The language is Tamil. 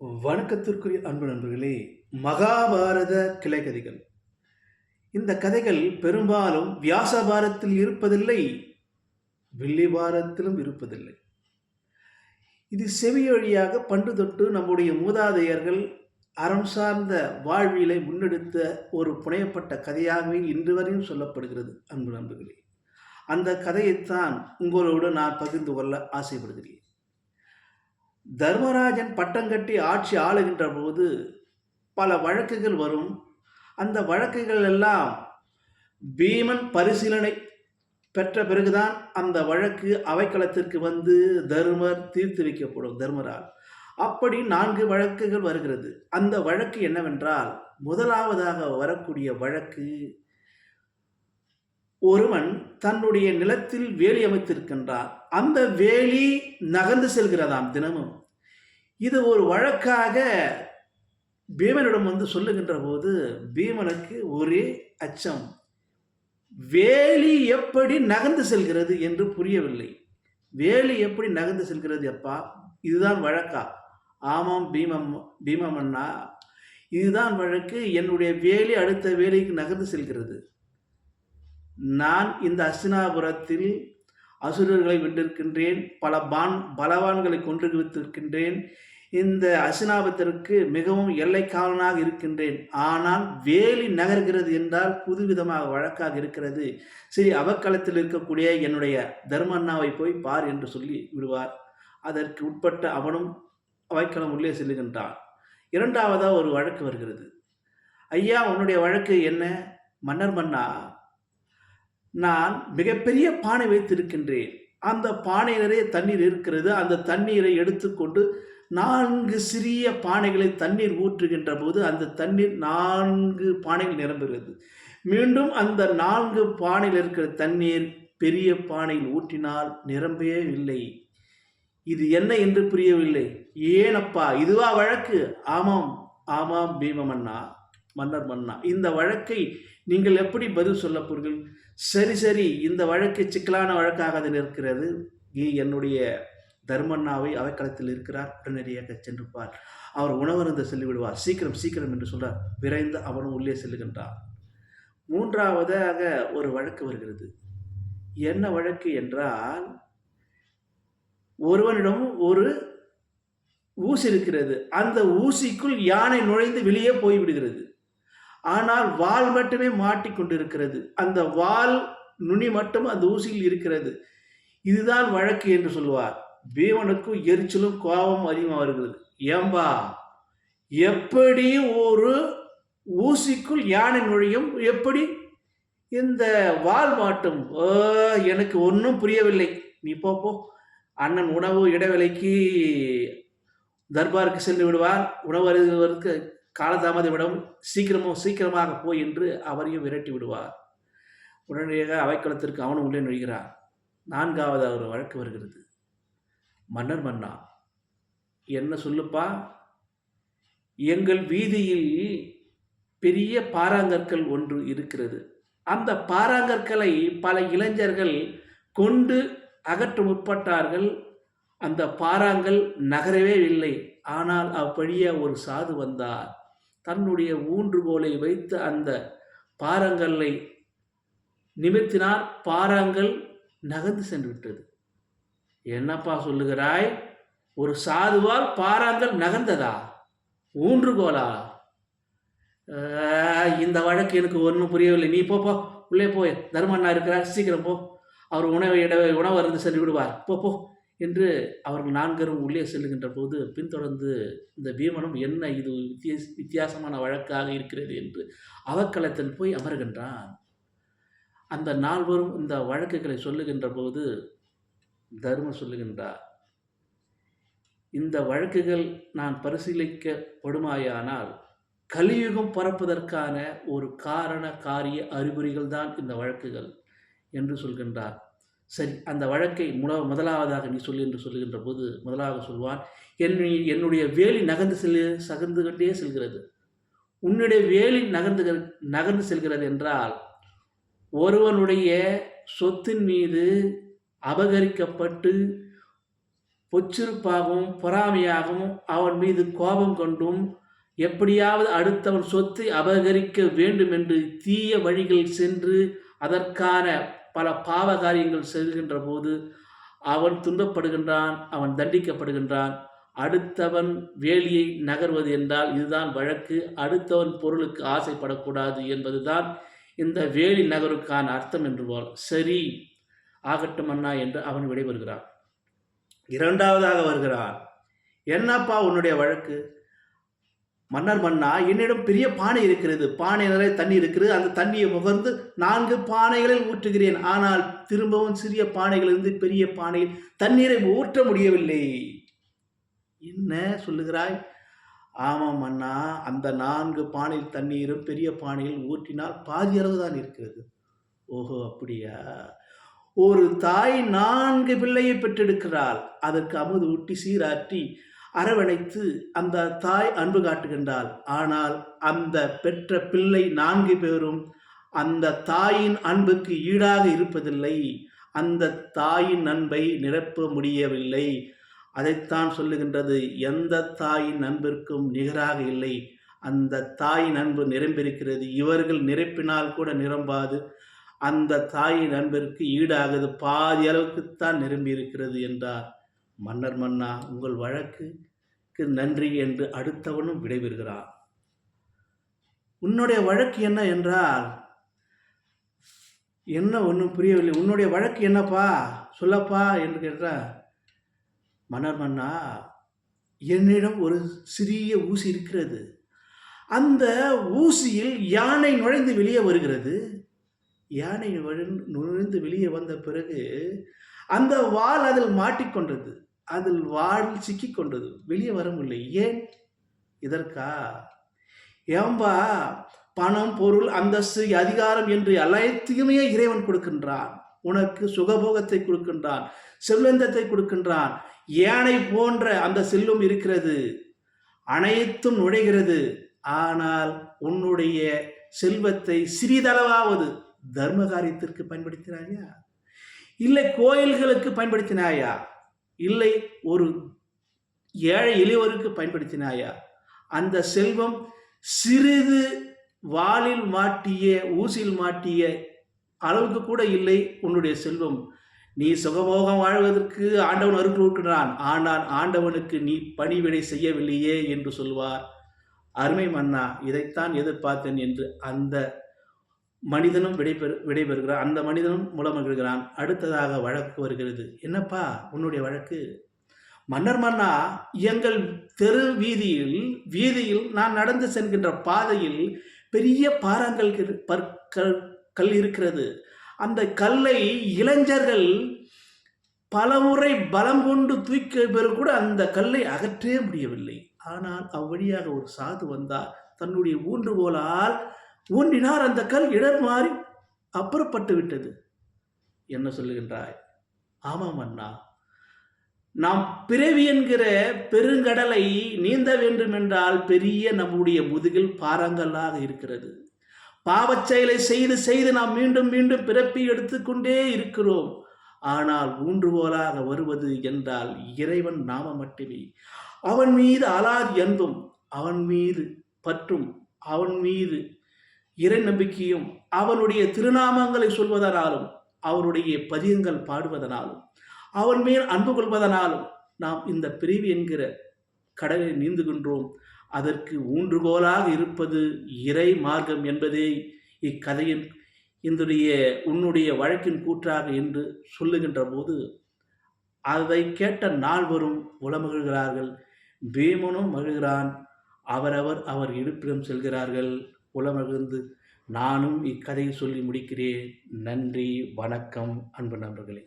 வணக்கத்திற்குரிய அன்பு நண்பர்களே, மகாபாரத கிளைக்கதைகள். இந்த கதைகள் பெரும்பாலும் வியாசபாரத்தில் இருப்பதில்லை, வில்லிபாரத்திலும் இருப்பதில்லை. இது செவி வழியாக பண்டு தொட்டு நம்முடைய மூதாதையர்கள் அறம் சார்ந்த வாழ்வியலை முன்னெடுத்த ஒரு புனையப்பட்ட கதையாகவே இன்று வரையும் சொல்லப்படுகிறது. அன்பு நண்பர்களே, அந்த கதையைத்தான் உங்களோடு நான் பகிர்ந்து கொள்ள ஆசைப்படுகிறேன். தர்மராஜன் பட்டம் கட்டி ஆட்சி ஆளுகின்ற போது பல வழக்குகள் வரும். அந்த வழக்குகள் எல்லாம் பீமன் பரிசீலனை பெற்ற பிறகுதான் அந்த வழக்கு அவைக்களத்திற்கு வந்து தர்மர் தீர்த்து வைக்கப்படும் தர்மரால். அப்படி 4 வழக்குகள் வருகிறது. அந்த வழக்கு என்னவென்றால், முதலாவதாக வரக்கூடிய வழக்கு, ஒருவன் தன்னுடைய நிலத்தில் வேலி அமைத்திருக்கின்றான். அந்த வேலி நகர்ந்து செல்கிறதாம் தினமும். இது ஒரு வழக்காக பீமனிடம் வந்து சொல்லுகின்ற போது பீமனுக்கு ஒரே அச்சம். வேலி எப்படி நகர்ந்து செல்கிறது என்று புரியவில்லை. வேலி எப்படி நகர்ந்து செல்கிறது அப்பா? இதுதான் வழக்கா? ஆமாம் பீமமன்னா, இதுதான் வழக்கு. என்னுடைய வேலி அடுத்த வேலிக்கு நகர்ந்து செல்கிறது. நான் இந்த அஸ்தினாபுரத்தில் அசுரர்களை வென்றிருக்கின்றேன், பல பலவான்களை கொன்று குவித்திருக்கின்றேன். இந்த அஸ்தினாபுரத்திற்கு மிகவும் எல்லைக்காவலனாக இருக்கின்றேன். ஆனால் வேலி நகர்கிறது என்றால் புதுவிதமாக வழக்காக இருக்கிறது. சரி, அவைக்களத்தில் இருக்கக்கூடிய என்னுடைய தர்மண்ணாவை போய் பார் என்று சொல்லி விடுவார். அதற்கு உட்பட்ட அவனும் அவைக்களம் உள்ளே செல்லுகின்றான். இரண்டாவதாக ஒரு வழக்கு வருகிறது. ஐயா, உன்னுடைய வழக்கு என்ன? மன்னர் மன்னா, நான் மிகப்பெரிய பானை வைத்திருக்கின்றேன். அந்த பானை நிறைய தண்ணீர் இருக்கிறது. அந்த தண்ணீரை எடுத்துக்கொண்டு 4 சிறிய பானைகளை தண்ணீர் ஊற்றுகின்ற போது அந்த தண்ணீர் 4 பானைகள் நிரம்புகிறது. மீண்டும் அந்த 4 பானையில் இருக்கிற தண்ணீர் பெரிய பானையில் ஊற்றினால் நிரம்பவே இல்லை. இது என்ன என்று புரியவில்லை. ஏனப்பா, இதுவா வழக்கு? ஆமாம் ஆமாம் பீமமன்னா, மன்னர் மன்னா, இந்த வழக்கை நீங்கள் எப்படி பதில் சொல்ல போறீர்கள்? சரி, இந்த வழக்கு சிக்கலான வழக்காக இருக்கிறது. என்னுடைய தர்மண்ணாவை அவைக்களத்தில் இருக்கிறார், உடனடியாக சென்று பார். அவர் உணவருந்த செல்லிவிடுவார். சீக்கிரம் என்று சொல்றார். விரைந்து அவனும் உள்ளே செல்லுகின்றார். மூன்றாவதாக ஒரு வழக்கு வருகிறது. என்ன வழக்கு என்றால், ஒருவனிடம் ஒரு ஊசி இருக்கிறது. அந்த ஊசிக்குள் யானை நுழைந்து வெளியே போய்விடுகிறது. ஆனால் வால் மட்டுமே மாட்டிக்கொண்டிருக்கிறது. அந்த வால் நுனி மட்டும் அந்த ஊசியில் இருக்கிறது. இதுதான் வழக்கு என்று சொல்லுவார். பீமனுக்கும் எரிச்சலும் கோபம் அதிகமாக வருகிறது. ஏம்பா, எப்படி ஒரு ஊசிக்குள் யானை நுழையும்? எப்படி இந்த வால் மாட்டும்? எனக்கு ஒன்றும் புரியவில்லை. நீ போ. அண்ணன் உணவு இடைவேளைக்கு தர்பாருக்கு சென்று விடுவார். உணவு அருந்துவதற்கு காலதாமதம் விடவும் சீக்கிரமாக போய் என்று அவரையும் விரட்டி விடுவார். உடனடியாக அவைக்களத்திற்கு அவனும் உள்ளே நுழைகிறார். நான்காவது ஒரு வழக்கு வருகிறது. மன்னர் மன்னா, என்ன சொல்லுப்பா? எங்கள் வீதியில் பெரிய பாறாங்கற்கள் ஒன்று இருக்கிறது. அந்த பாறாங்கற்களை பல இளைஞர்கள் கொண்டு அகற்ற முற்பட்டார்கள். அந்த பாறாங்கல் நகரவே இல்லை. ஆனால் அவ்வழியே ஒரு சாது வந்தார். தன்னுடைய ஊன்றுகோலை வைத்து அந்த பாறாங்கல்லை நிமிர்த்தினார். பாறாங்கல் நகர்ந்து சென்று விட்டது. என்னப்பா சொல்லுகிறாய்? ஒரு சாதுவால் பாறாங்கல் நகர்ந்ததா? ஊன்றுகோலா? இந்த வழக்கு எனக்கு ஒன்றும் புரியவில்லை. நீ போ, உள்ளே போய். தர்மண்ணா இருக்கிறார், சீக்கிரம் போ. அவர் உணவு அருந்து சென்று விடுவார். போ என்று அவர்கள் 4 உள்ளே செல்லுகின்ற போது பின்தொடர்ந்து இந்த பீமனும், என்ன இது வித்தியாசமான வழக்காக இருக்கிறது என்று அவைக்களத்தில் போய் அமர்கின்றான். அந்த 4 இந்த வழக்குகளை சொல்லுகின்ற போது தர்மம் சொல்லுகின்றார், இந்த வழக்குகள் நான் பரிசீலிக்கப்படுமாயானால் கலியுகம் பரப்பதற்கான ஒரு காரண காரிய அறிகுறிகள் தான் இந்த வழக்குகள் என்று சொல்கின்றார். சரி, அந்த வழக்கை முதலாவதாக நீ சொல்லு என்று சொல்லுகின்ற போது முதலாவது சொல்வான், என்னுடைய வேலி நகர்ந்து கொண்டே செல்கிறது. உன்னுடைய வேலி நகர்ந்து செல்கிறது என்றால் ஒருவனுடைய சொத்தின் மீது அபகரிக்கப்பட்டு பொச்சிருப்பாகவும் பொறாமையாகவும் அவன் மீது கோபம் கொண்டும் எப்படியாவது அடுத்தவன் சொத்தை அபகரிக்க வேண்டும் என்று தீய வழிகள் சென்று அதற்கான பல பாவ காரியங்கள் செல்கின்ற போது அவன் துன்பப்படுகின்றான், அவன் தண்டிக்கப்படுகின்றான். அடுத்தவன் வேலியை நகர்வது என்றால் இதுதான் வழக்கு. அடுத்தவன் பொருளுக்கு ஆசைப்படக்கூடாது என்பதுதான் இந்த வேலி நகருக்கான அர்த்தம் என்று போல். சரி, ஆகட்டும் அண்ணா என்று அவன் விடைபெறுகிறான். இரண்டாவதாக வருகிறான். என்னப்பா உன்னுடைய வழக்கு? மன்னர் மன்னா, என்னிடம் பெரிய பானை இருக்கிறது, பானை நிறைய தண்ணி இருக்கிறது, அந்த தண்ணியை முகர்ந்து 4 பானைகளில் ஊற்றுகிறேன், ஆனால் திரும்பவும் சிறிய பானைகளிலிருந்து பெரிய பானையில் தண்ணீரை ஊற்ற முடியவில்லை. என்ன சொல்லுகிறாய்? ஆமாம் மன்னா, அந்த 4 பானையில் தண்ணீரும் பெரிய பானையில் ஊற்றினால் பாதி அளவு தான் இருக்கிறது. ஓஹோ, அப்படியா? ஒரு தாய் 4 பிள்ளையை பெற்றெடுக்கிறாள். அதற்கு அமுது ஊட்டி சீராட்டி அரவணைத்து அந்த தாய் அன்பு காட்டுகின்றாள். ஆனால் அந்த பெற்ற பிள்ளை 4 பேரும் அந்த தாயின் அன்புக்கு ஈடாக இருப்பதில்லை. அந்த தாயின் அன்பை நிரப்ப முடியவில்லை. அதைத்தான் சொல்லுகின்றது, எந்த தாயின் அன்பிற்கும் நிகராக இல்லை. அந்த தாயின் அன்பு நிரம்பியிருக்கிறது, இவர்கள் நிரப்பினால் கூட நிரம்பாது. அந்த தாயின் அன்பிற்கு ஈடாகுது, பாதி அளவுக்குத்தான் நிரம்பி இருக்கிறது என்றார். மன்னர் மன்னா, உங்கள் வழக்குக்கு நன்றி என்று அடுத்தவனும் விடைபெறுகிறான். உன்னுடைய வழக்கு என்ன என்றால், என்ன ஒன்றும் புரியவில்லை, உன்னுடைய வழக்கு என்னப்பா சொல்லப்பா என்று கேட்டார். மன்னர் மன்னா, என்னிடம் ஒரு சிறிய ஊசி இருக்கிறது. அந்த ஊசியில் யானை நுழைந்து வெளியே வருகிறது. யானை நுழைந்து வெளியே வந்த பிறகு அந்த வாள் அதில் மாட்டிக்கொண்டது, அதில் வாள் சிக்கிக்கொண்டது, வெளியே வர முடியலை. ஏன்? இதற்கா? ஏம்பா, பணம், பொருள், அந்தஸ்து, அதிகாரம் என்று அனைத்தையுமே இறைவன் கொடுக்கின்றான். உனக்கு சுகபோகத்தை கொடுக்கின்றான், செல்வந்தத்தை கொடுக்கின்றான். யானை போன்ற அந்த செல்வம் இருக்கிறது, அனைத்தும் நுழைகிறது. ஆனால் உன்னுடைய செல்வத்தை சிறிதளவாவது தர்ம காரியத்திற்கு பயன்படுத்தினாயா? இல்லை கோயில்களுக்கு பயன்படுத்தினாயா? இல்லை ஒரு ஏழை எளியவருக்கு பயன்படுத்தினாயா? அந்த செல்வம் சிறிது வாளில் மாட்டிய ஊசியில் மாட்டிய அளவுக்கு கூட இல்லை உன்னுடைய செல்வம். நீ சுகபோகம் வாழ்வதற்கு ஆண்டவன் அருள் கொடுக்கிறான், ஆனால் ஆண்டவனுக்கு நீ பணிவிடை செய்யவில்லையே என்று சொல்வார். அருமை மன்னா, இதைத்தான் எதிர்பார்த்தேன் என்று அந்த மனிதனும் விடைபெறுகிறான். அந்த மனிதனும் முலமகிழ்கிறான். அடுத்ததாக வழக்கு வருகிறது. என்னப்பா உன்னுடைய வழக்கு? மன்னர் மன்னா, எங்கள் தெரு வீதியில் நான் நடந்து செல்கின்ற பாதையில் பெரிய பாறாங்கல் கல் இருக்கிறது. அந்த கல்லை இளைஞர்கள் பலமுறை பலம் கொண்டு தூக்க பிறகு கூட அந்த கல்லை அகற்றே முடியவில்லை. ஆனால் அவ்வழியாக ஒரு சாது வந்தார். தன்னுடைய ஊன்றுகோலால் ஊன்றினார். அந்த கல் இடர் மாறி அப்புறப்பட்டு விட்டது. என்ன சொல்லுகின்றாய்? ஆமாம் அண்ணா, நாம் பிறவி என்கிற பெருங்கடலை நீந்த வேண்டும் என்றால் பெரிய நம்முடைய முதுகில் பாறாங்கல்லாக இருக்கிறது. பாவச் செயலை செய்து செய்து நாம் மீண்டும் மீண்டும் பிறப்பி எடுத்துக்கொண்டே இருக்கிறோம். ஆனால் ஊன்றுகோலாக வருவது என்றால் இறைவன் நாம மட்டுமே. அவன் மீது அலாதி அன்பும், அவன் மீது பற்றும், அவன் மீது இறை நம்பிக்கையும், அவனுடைய திருநாமங்களை சொல்வதனாலும், அவனுடைய பதியங்கள் பாடுவதனாலும், அவன் மேல் அன்பு கொள்வதனாலும் நாம் இந்த பிரிவு என்கிற கடலை நீந்துகின்றோம். அதற்கு ஊன்றுகோலாக இருப்பது இறை மார்க்கம் என்பதே இக்கதையின் உன்னுடைய வழக்கின் கூற்றாக என்று சொல்லுகின்ற போது அதை கேட்ட நால்வரும் உளமகிழ்கிறார்கள். பீமனும் மகிழ்கிறான். அவர் இருப்பிடம் செல்கிறார்கள். உளமகிழ்ந்து நானும் இக்கதையை சொல்லி முடிக்கிறேன். நன்றி, வணக்கம் அன்பு நண்பர்களே.